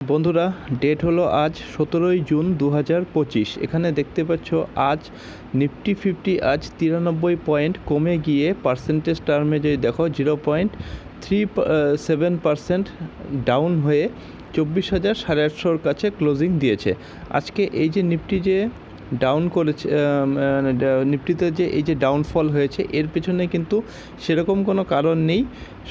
বন্ধুরা, ডেট হলো আজ 17ই জুন 2025। এখানে দেখতে পাচ্ছ আজ নিফটি 50 আজ 93 পয়েন্ট কমে গিয়ে পার্সেন্টেজ টার্মে যদি দেখো 0.37% ডাউন হয়ে 24,850 কাছে ক্লোজিং দিয়েছে। আজকে এই যে নিফটি যে ডাউন করেছে, নিফটিতে যে এই যে ডাউনফল হয়েছে এর পেছনে কিন্তু সেরকম কোনো কারণ নেই।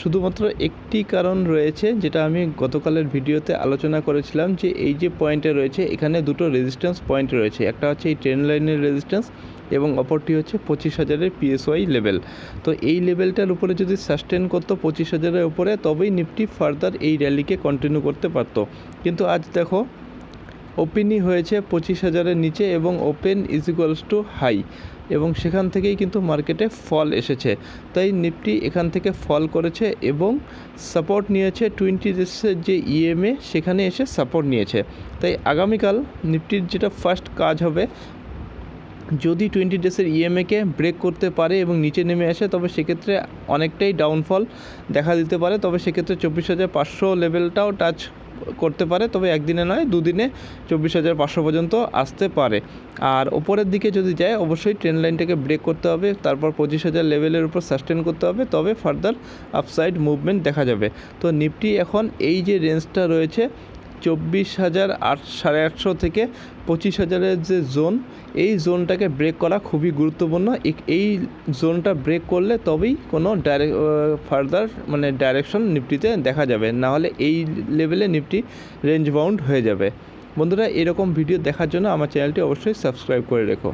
শুধুমাত্র একটি কারণ রয়েছে, যেটা আমি গতকালের ভিডিওতে আলোচনা করেছিলাম, যে এই যে পয়েন্টে রয়েছে এখানে দুটো রেজিস্ট্যান্স পয়েন্ট রয়েছে। একটা হচ্ছে এই ট্রেন্ড লাইনের রেজিস্ট্যান্স এবং অপরটি হচ্ছে 25,000-এর পিএসওয়াই লেভেল। তো এই লেভেলটার উপরে যদি সাস্টেন করতো 25,000-এর উপরে, তবেই নিফটি ফার্দার এই র্যালিকে কন্টিনিউ করতে পারতো। কিন্তু আজ দেখো ওপেনই হয়েছে 25,000-এর নিচে এবং open is equals to high, এবং সেখান থেকেই কিন্তু মার্কেটে ফল এসেছে। তাই নিফটি এখান থেকে ফল করেছে এবং সাপোর্ট নিয়েছে 20 ডেজের যে ইএমএ, সেখানে এসে সাপোর্ট নিয়েছে। তাই আগামীকাল নিফটির যেটা ফার্স্ট কাজ হবে, যদি 20 ডেজের ইএমএকে ব্রেক করতে পারে এবং নিচে নেমে আসে, তবে সেক্ষেত্রে অনেকটাই ডাউনফল দেখা দিতে পারে। তবে সেক্ষেত্রে 24,500 লেভেলটাও টাচ করতে পারে, তবে একদিনে নয়, দুদিনে 24,500 পর্যন্ত আসতে পারে। আর ওপরের দিকে যদি যায়, অবশ্যই ট্রেন্ড লাইনটাকে ব্রেক করতে হবে, তারপর 25,000 লেভেলের উপর সাস্টেন করতে হবে, তবে ফার্দার আপসাইড মুভমেন্ট দেখা যাবে। তো নিফটি এখন এই যে রেঞ্জটা রয়েছে 24,850 থেকে 25,000-এর যে জোন, এই জোনটাকে ব্রেক করা খুবই গুরুত্বপূর্ণ। এই জোনটা ব্রেক করলে তবেই কোনো ফার্দার ডাইরেকশন নিফটিতে দেখা যাবে, নাহলে এই লেভেলে নিফটি রেঞ্জ বাউন্ড হয়ে যাবে। বন্ধুরা, এরকম ভিডিও দেখার জন্য আমার চ্যানেলটি অবশ্যই সাবস্ক্রাইব করে রেখো।